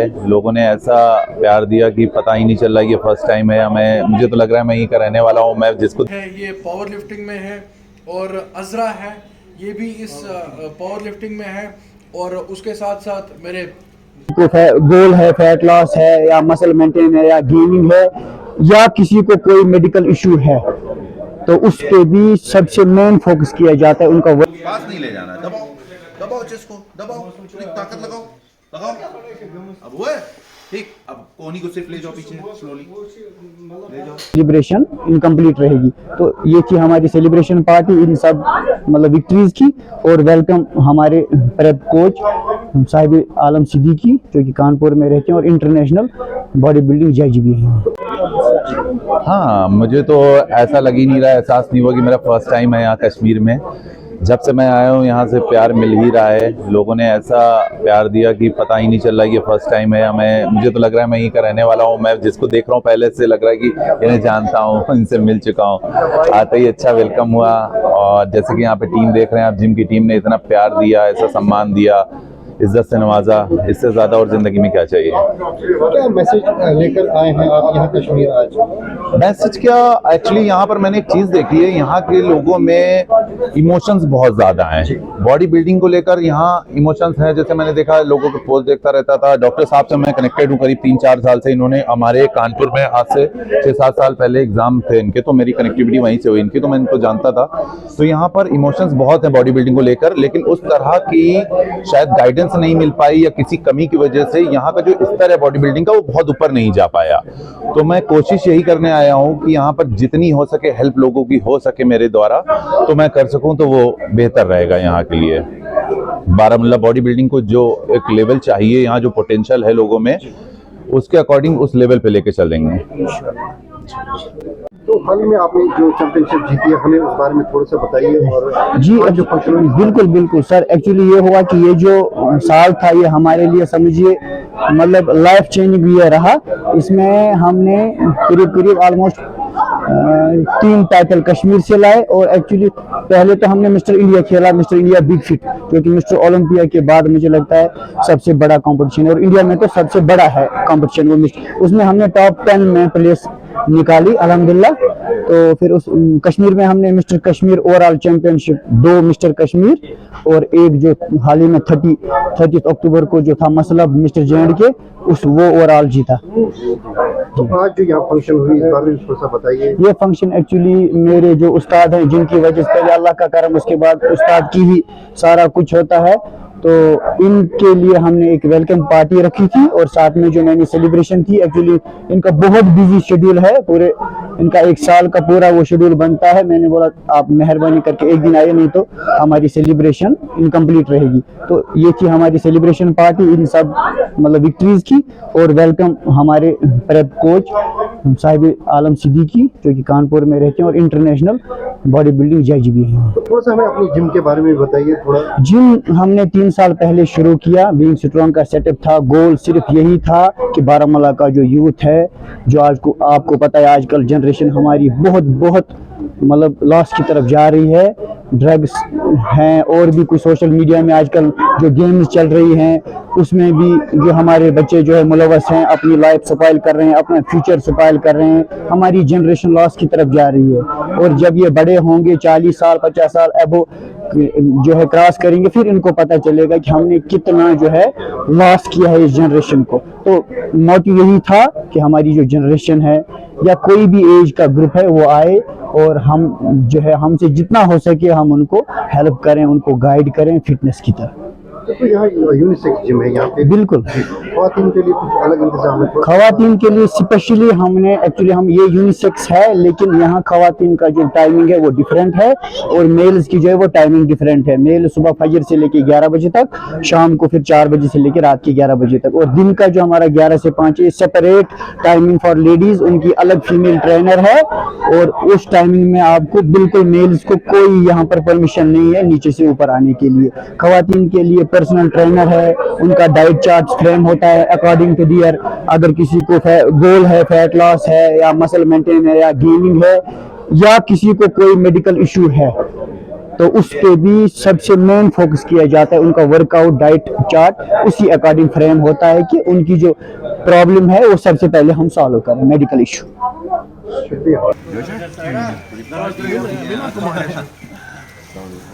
लोगों ने ऐसा प्यार दिया कि पता ही नहीं चल रहा, ये फर्स्ट टाइम है हमें। मुझे तो लग रहा है मैं यहीं का रहने वाला हूँ। मैं जिसको है ये पावर लिफ्टिंग में है, और अजरा है ये भी इस पावर लिफ्टिंग में है, और उसके साथ साथ मेरे गोल है, फैट लॉस है या मसल मेंटेन है या गेमिंग है या किसी को कोई मेडिकल इशू है तो उसके भी सबसे मेन फोकस किया जाता है उनका पास नहीं ले जाना। दबाओ दबाओ चेस्ट को, दबाओ, पूरी ताकत लगाओ लगाओ। अब वो है ठीक। अब कोहनी को सिर्फ ले जाओ पीछे, स्लोली ले जाओ। सेलिब्रेशन इनकम्प्लीट रहेगी। तो ये थी हमारी सेलिब्रेशन पार्टी इन सब मतलब विक्ट्रीज की। और वेलकम हमारे प्रेप कोच साहिब आलम सिद्दीकी जो कि कानपुर में रहते हैं और इंटरनेशनल बॉडी बिल्डिंग जज भी हैं। हाँ, मुझे तो ऐसा लग ही नहीं रहा, एहसास नहीं हुआ कि मेरा फर्स्ट टाइम है यहाँ कश्मीर में। जब से मैं आया हूँ यहाँ से प्यार मिल ही रहा है। लोगों ने ऐसा प्यार दिया कि पता ही नहीं चल रहा, ये फर्स्ट टाइम है हमें। मुझे तो लग रहा है मैं यहीं का रहने वाला हूँ। मैं जिसको देख रहा हूँ पहले से लग रहा है कि इन्हें जानता हूँ, इनसे मिल चुका हूँ। आते ही अच्छा वेलकम हुआ। और जैसे कि यहाँ पे टीम देख रहे हैं आप, जिम की टीम ने इतना प्यार दिया, ऐसा सम्मान दिया, इज्जत से नवाजा, इससे ज़्यादा और ज़िंदगी में क्या चाहिए। क्या मैसेज लेकर आए हैं आप यहाँ कश्मीर आज? मैसेज क्या, एक्चुअली यहाँ पर मैंने एक चीज़ देखी है, यहाँ के लोगों में इमोशंस बहुत ज़्यादा हैं। बॉडी बिल्डिंग को लेकर यहाँ इमोशंस हैं। जैसे मैंने देखा, लोगों के पोस्ट देखता रहता था। डॉक्टर साहब से मैं कनेक्टेड हूँ करीब 3-4 साल से। इन्होंने हमारे कानपुर में आज से 6-7 साल पहले एग्जाम थे इनके, तो मेरी कनेक्टिविटी वहीं से हुई इनकी, तो मैं इनको जानता था। तो यहाँ पर इमोशंस बहुत हैं बॉडी बिल्डिंग को लेकर, लेकिन उस तरह की शायद गाइडेंस नहीं मिल पाई या किसी कमी की वजह से यहाँ का जो स्तर है बॉडी बिल्डिंग का वो बहुत ऊपर नहीं जा पाया। तो मैं कोशिश यही करने आया हूँ कि यहाँ पर जितनी हो सके हेल्प लोगों की हो सके मेरे द्वारा, तो मैं कर सकूँ तो वो बेहतर रहेगा यहाँ के लिए। बारामूला बॉडी बिल्डिंग को जो एक लेवल चाहिए, यहाँ जो पोटेंशियल है लोगों में, उसके अकॉर्डिंग उस लेवल पे लेके चलेंगे। तो हाल ही में आपने जो चैंपियनशिप जीती है, हमें उस बारे में थोड़ा सा बताइए। और जी जो फंक्शन बिल्कुल सर। एक्चुअली ये हुआ कि ये जो साल था ये हमारे लिए समझिए मतलब लाइफ चेंजिंग ये रहा। इसमें हमने करीब ऑलमोस्ट 3 टाइटल कश्मीर से लाए। और एक्चुअली पहले तो हमने मिस्टर इंडिया खेला, मिस्टर इंडिया बिग फिट, जो कि मिस्टर ओलंपिया के बाद मुझे लगता है सबसे बड़ा कंपटीशन है और इंडिया में तो सबसे बड़ा है कंपटीशन वो। उसमें हमने टॉप 10 में प्लेस निकाली अल्हम्दुलिल्लाह। तो फिर उस कश्मीर में हमने mister Kashmir overall championship 2 mister Kashmir और एक जो हाल ही में 30 अक्टूबर को जो था मसला मिस्टर जे.एंड.के, उस वो ओवरऑल जीता। तो आज जो यहाँ फंक्शन हुई इस बारे में थोड़ा सा बताइए। ये फंक्शन एक्चुअली मेरे जो उस्ताद हैं जिनकी वजह से पहले अल्लाह का करम, उसके बाद उस्ताद की ही सारा कुछ होता है। तो इनके लिए हमने एक वेलकम पार्टी रखी थी और साथ में जो मैंने सेलिब्रेशन थी। एक्चुअली इनका बहुत बिजी शेड्यूल है, पूरे इनका 1 साल का पूरा वो शेड्यूल बनता है। मैंने बोला आप मेहरबानी करके एक दिन आइए, नहीं तो हमारी सेलिब्रेशन इनकम्प्लीट रहेगी। तो ये थी हमारी सेलिब्रेशन पार्टी इन सब मतलब विक्ट्रीज की। और वेलकम हमारे प्रेप कोच साहिब आलम सिद्दीकी जो कि कानपुर में रहते हैं और इंटरनेशनल बॉडी बिल्डिंग जज भी हैं। तो थोड़ा सा हमें अपनी जिम के बारे में बताइए थोड़ा। जिम हमने 3 साल पहले शुरू किया। बीइंग स्ट्रॉन्ग का सेटअप था, गोल सिर्फ यही था कि बारामूला का जो यूथ है, जो आज को आपको पता है आजकल जनरेशन हमारी बहुत मतलब लॉस की तरफ जा रही है। ड्रग्स हैं और भी कुछ सोशल मीडिया में आजकल जो गेम्स चल रही हैं उसमें भी जो हमारे बच्चे जो है मुलवस हैं, अपनी लाइफ स्पॉइल कर रहे हैं, अपना फ्यूचर स्पॉइल कर रहे हैं। हमारी जनरेशन लॉस की तरफ जा रही है। और जब ये बड़े होंगे 40 साल 50 साल एबो जो है क्रॉस करेंगे, फिर इनको पता चलेगा कि हमने कितना जो है लॉस किया है इस जनरेशन को। तो मोटिव यही था कि हमारी जो जनरेशन है या कोई भी एज का ग्रुप है वो आए और हम जो है हमसे जितना हो सके हम उनको हेल्प करें, उनको गाइड करें फिटनेस की तरफ। तो यहाँ यूनिसेक्स जिम है यहाँ पे? बिल्कुल। ख्वातीन के लिए कुछ अलग इंतजाम है? ख्वातीन के लिए स्पेशली हमने एक्चुअली हम ये यूनिसेक्स है, लेकिन यहाँ ख्वातीन का जो टाइमिंग है वो डिफरेंट है और मेल्स की जो है वो टाइमिंग डिफरेंट है। मेल सुबह फजर से लेके 11 बजे तक, शाम को फिर 4 बजे से लेके रात के 11 बजे तक। और दिन का जो हमारा 11 से 5 है सेपरेट टाइमिंग फॉर लेडीज, उनकी अलग फीमेल ट्रेनर है। और उस टाइमिंग में आपको बिल्कुल मेल्स को कोई यहाँ पर परमिशन नहीं है नीचे से ऊपर आने के लिए। ख्वातीन के लिए पर्सनल ट्रेनर है, उनका डाइट चार्ट फ्रेम होता है अकॉर्डिंग टू दियर। अगर किसी को गोल है, फैट लॉस है या मसल मेंटेन है या गेमिंग है या किसी को कोई मेडिकल इशू है तो उस पे भी सबसे मेन फोकस किया जाता है। उनका वर्कआउट डाइट चार्ट उसी अकॉर्डिंग फ्रेम होता है कि उनकी जो प्रॉब्लम है वो सबसे पहले हम सॉल्व करें, मेडिकल इशू।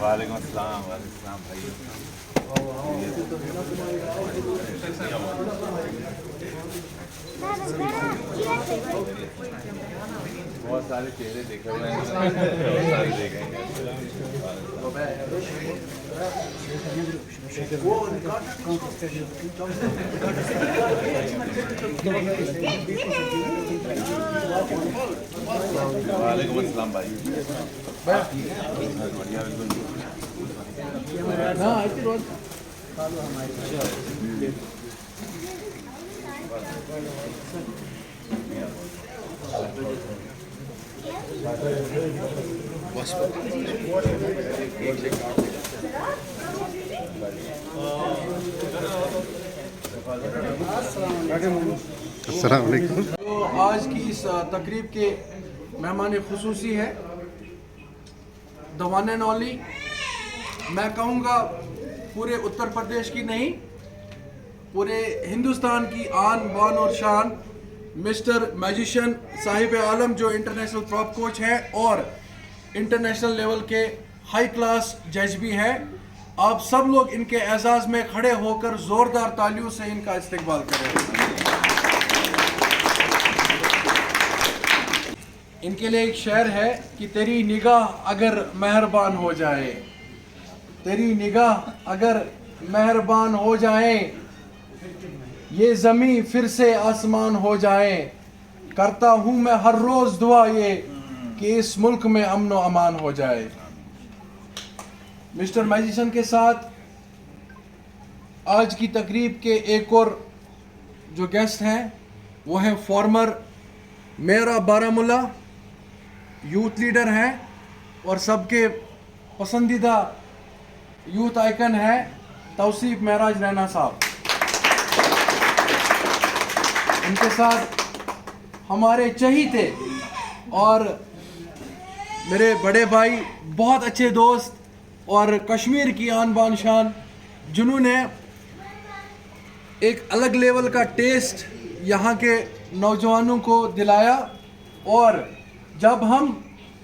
वालेकुम अस्सलाम भाई। बहुत सारे चेहरे देखे हुए हैं, बहुत सारे देखेंगे। वालेकुम अस्सलाम भाई। बढ़िया बिल्कुल। अस्सलाम वालेकुम। तो आज की इस तकरीब के मेहमान खुसूसी है द वन एंड ओनली, मैं कहूँगा पूरे उत्तर प्रदेश की नहीं, पूरे हिंदुस्तान की आन बान और शान, मिस्टर मैजिशियन साहिब आलम, जो इंटरनेशनल प्रॉप कोच है और इंटरनेशनल लेवल के हाई क्लास जज भी हैं। आप सब लोग इनके एजाज़ में खड़े होकर ज़ोरदार तालियों से इनका इस्तकबाल करें। इनके लिए एक शेर है कि तेरी निगाह अगर मेहरबान हो जाए, तेरी निगाह अगर मेहरबान हो जाए, ये ज़मीं फिर से आसमान हो जाए, करता हूँ मैं हर रोज़ दुआ ये कि इस मुल्क में अमन व अमान हो जाए। मिस्टर मैजिशियन के साथ आज की तकरीब के एक और जो गेस्ट हैं वो हैं फॉर्मर मेरा बारामूला यूथ लीडर हैं और सबके पसंदीदा यूथ आइकन है तौसीफ महराज रैना साहब। इनके साथ हमारे चहीते और मेरे बड़े भाई, बहुत अच्छे दोस्त और कश्मीर की आन बान शान, जिन्होंने एक अलग लेवल का टेस्ट यहाँ के नौजवानों को दिलाया। और जब हम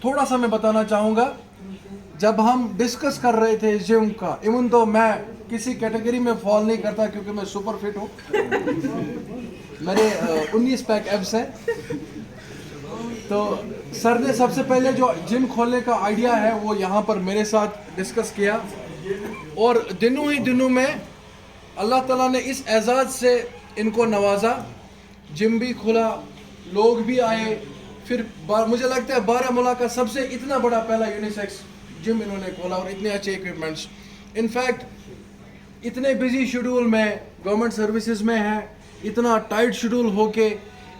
थोड़ा सा मैं बताना चाहूँगा, जब हम डिस्कस कर रहे थे जिम का, इवन तो मैं किसी कैटेगरी में फॉल नहीं करता क्योंकि मैं सुपर फिट हूँ, मेरे 19 पैक एब्स हैं, तो सर ने सबसे पहले जो जिम खोलने का आइडिया है वो यहाँ पर मेरे साथ डिस्कस किया। और दिनों ही दिनों में अल्लाह ताला ने इस एजाज़ से इनको नवाजा, जिम भी खुला, लोग भी आए। फिर मुझे लगता है बारामूला का सबसे इतना बड़ा पहला यूनिसेक्स जिम इन्होंने खोला और इतने अच्छे इक्विपमेंट्स। इनफैक्ट इतने बिजी शेड्यूल में गवर्नमेंट सर्विसेज में है, इतना टाइट शेड्यूल होके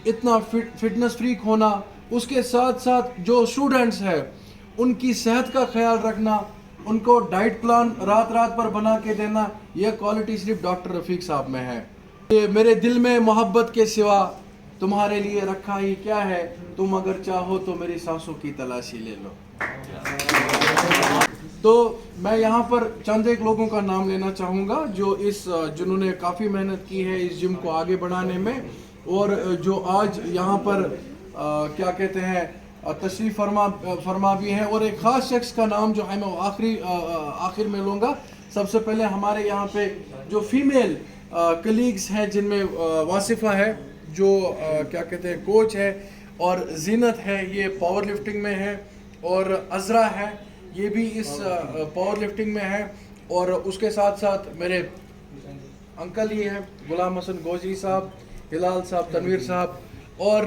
इतना फिटनेस फ्रीक होना, उसके साथ साथ जो स्टूडेंट्स हैं उनकी सेहत का ख्याल रखना, उनको डाइट प्लान रात रात पर बना के देना, यह क्वालिटी सिर्फ डॉक्टर रफ़ीक साहब में है। ये मेरे दिल में मोहब्बत के सिवा तुम्हारे लिए रखा ही क्या है, तुम अगर चाहो तो मेरी सांसों की तलाशी ले लो। तो मैं यहाँ पर चंद एक लोगों का नाम लेना चाहूँगा जो जिन्होंने काफ़ी मेहनत की है इस जिम को आगे बढ़ाने में, और जो आज यहाँ पर क्या कहते हैं तशरीफ़ फरमा भी हैं। और एक ख़ास शख्स का नाम जो है मैं आखिर में लूँगा। सबसे पहले हमारे यहाँ पे जो फीमेल कलीग्स हैं, जिनमें वासिफ़ा है जो क्या कहते हैं कोच है, और जीनत है ये पावर लिफ्टिंग में है, और अज़रा है ये भी इस पावर लिफ्टिंग में है, और उसके साथ साथ मेरे अंकल ये हैं गुलाम हसन गोजरी साहब, हिलाल साहब, तनवीर साहब, और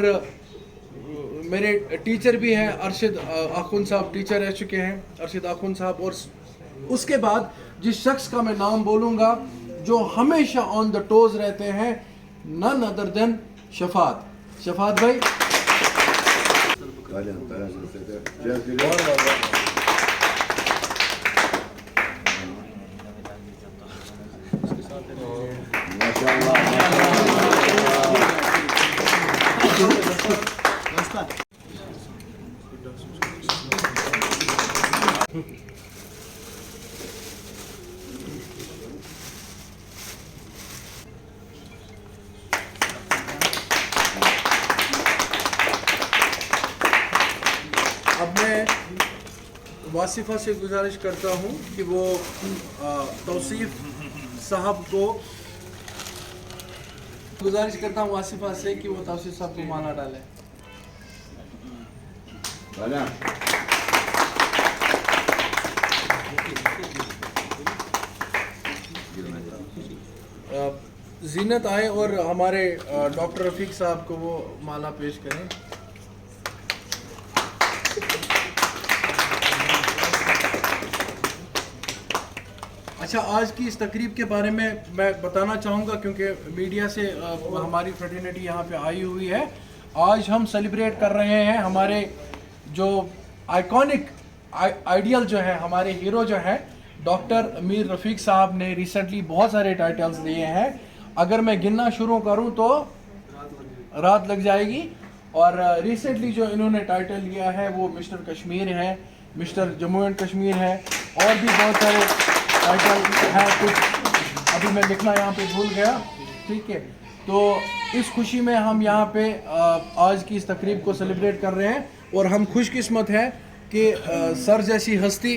मेरे टीचर भी हैं अरशद आखुन साहब, टीचर रह चुके हैं अरशद आखुन साहब। और उसके बाद जिस शख्स का मैं नाम बोलूँगा जो हमेशा ऑन द टोज रहते हैं, नन अदर देन शफात भाई। वासिफ़ा से गुजारिश करता हूँ कि वो तौसीफ साहब को गुजारिश करता हूँ वासिफ़ा से कि वो तौसीफ साहब को माला डालें। जीनत आए और हमारे डॉक्टर रफ़ीक साहब को वो माला पेश करें। अच्छा, आज की इस तकरीब के बारे में मैं बताना चाहूँगा क्योंकि मीडिया से हमारी फ्रेटर्निटी यहाँ पे आई हुई है। आज हम सेलिब्रेट कर रहे हैं हमारे जो आइकॉनिक आइडियल जो है, हमारे हीरो जो है डॉक्टर मीर रफ़ीक साहब ने रिसेंटली बहुत सारे टाइटल्स लिए हैं। अगर मैं गिनना शुरू करूं तो रात लग जाएगी। और रिसेंटली जो इन्होंने टाइटल लिया है वो मिस्टर कश्मीर है, मिस्टर जम्मू एंड कश्मीर है, और भी बहुत सारे टाइटल हैं, कुछ अभी मैं लिखना यहाँ पे भूल गया। ठीक है, तो इस खुशी में हम यहाँ पे आज की इस तकरीब को सेलिब्रेट कर रहे हैं और हम खुशकिस्मत हैं कि सर जैसी हस्ती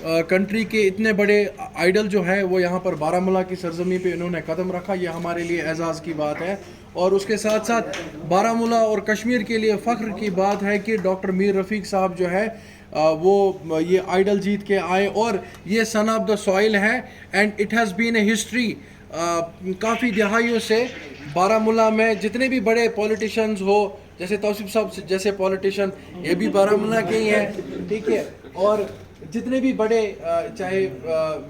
कंट्री के इतने बड़े आइडल जो है वो यहाँ पर बारामूला की सरजमी पे इन्होंने कदम रखा। ये हमारे लिए एजाज़ की बात है और उसके साथ साथ बारामूला और कश्मीर के लिए फ़ख्र की बात है कि डॉक्टर मीर रफ़ीक साहब जो है वो ये आइडल जीत के आए और ये सन ऑफ द सॉइल है and it has been a history. काफ़ी दहाइयों से बारामूला में जितने भी बड़े पॉलिटिशियंस हो, जैसे तौसीफ साहब जैसे पॉलिटिशियन, ये भी बारामूला के ही हैं। ठीक है, और जितने भी बड़े चाहे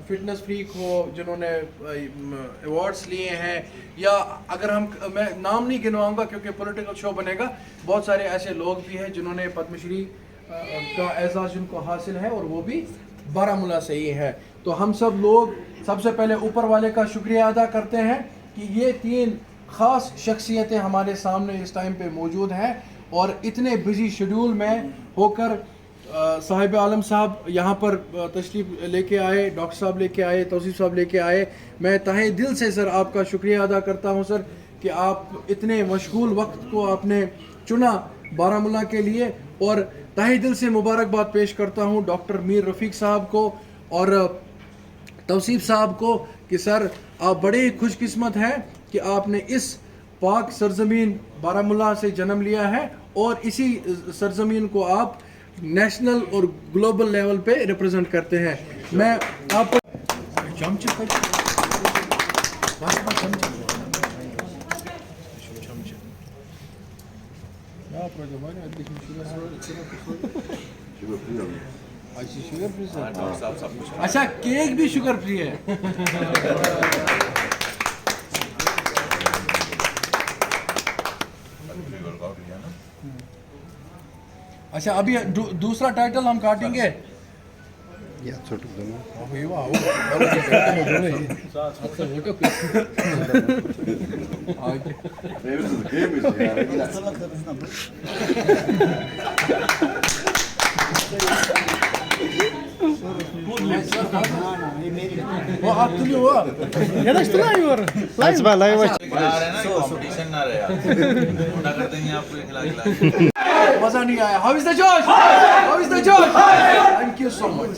फिटनेस फ्रीक हो जिन्होंने अवार्ड्स लिए हैं, या अगर मैं नाम नहीं गिनवाऊंगा क्योंकि पॉलिटिकल शो बनेगा, बहुत सारे ऐसे लोग भी हैं जिन्होंने पद्मश्री का एजाज़ उनको हासिल है और वो भी बारामूला से ही है। तो हम सब लोग सबसे पहले ऊपर वाले का शुक्रिया अदा करते हैं कि ये 3 ख़ास शख्सियतें हमारे सामने इस टाइम पे मौजूद हैं और इतने बिजी शेड्यूल में होकर साहिब आलम साहब यहाँ पर तशरीफ़ लेके आए, डॉक्टर साहब लेके आए, तौसीफ साहब लेके आए। मैं तहे दिल से सर आपका शुक्रिया अदा करता हूँ सर कि आप इतने मशगूल वक्त को आपने चुना बारामूला के लिए, और तहे दिल से मुबारकबाद पेश करता हूँ डॉक्टर मीर रफ़ीक साहब को और तौसीफ साहब को कि सर आप बड़े खुशकिस्मत हैं कि आपने इस पाक सरजमीन बारामूला से जन्म लिया है और इसी सरजमीन को आप नेशनल और ग्लोबल लेवल पे रिप्रेजेंट करते हैं। मैं आपको अच्छा, केक भी शुगर फ्री है। अच्छा, अभी दूसरा टाइटल हम काटेंगे। वो आप तुम्हें हुआ कंपटीशन ना रहे यार, कर देंगे आपको खिला मजा नहीं आया। हाउ इज द जोश? हाउ इज द जोश? Thank you so much.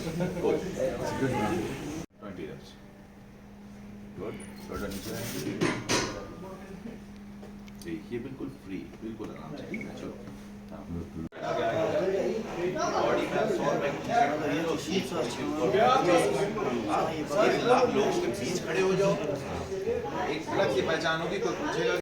20 reps. Good. थोड़ा नीचे देखिए, बिल्कुल फ्री, बिल्कुल आराम से। चलो बॉडी का 100 लोग के बीच खड़े हो जाओ, एक अलग सी पहचान होगी, कोई पूछेगा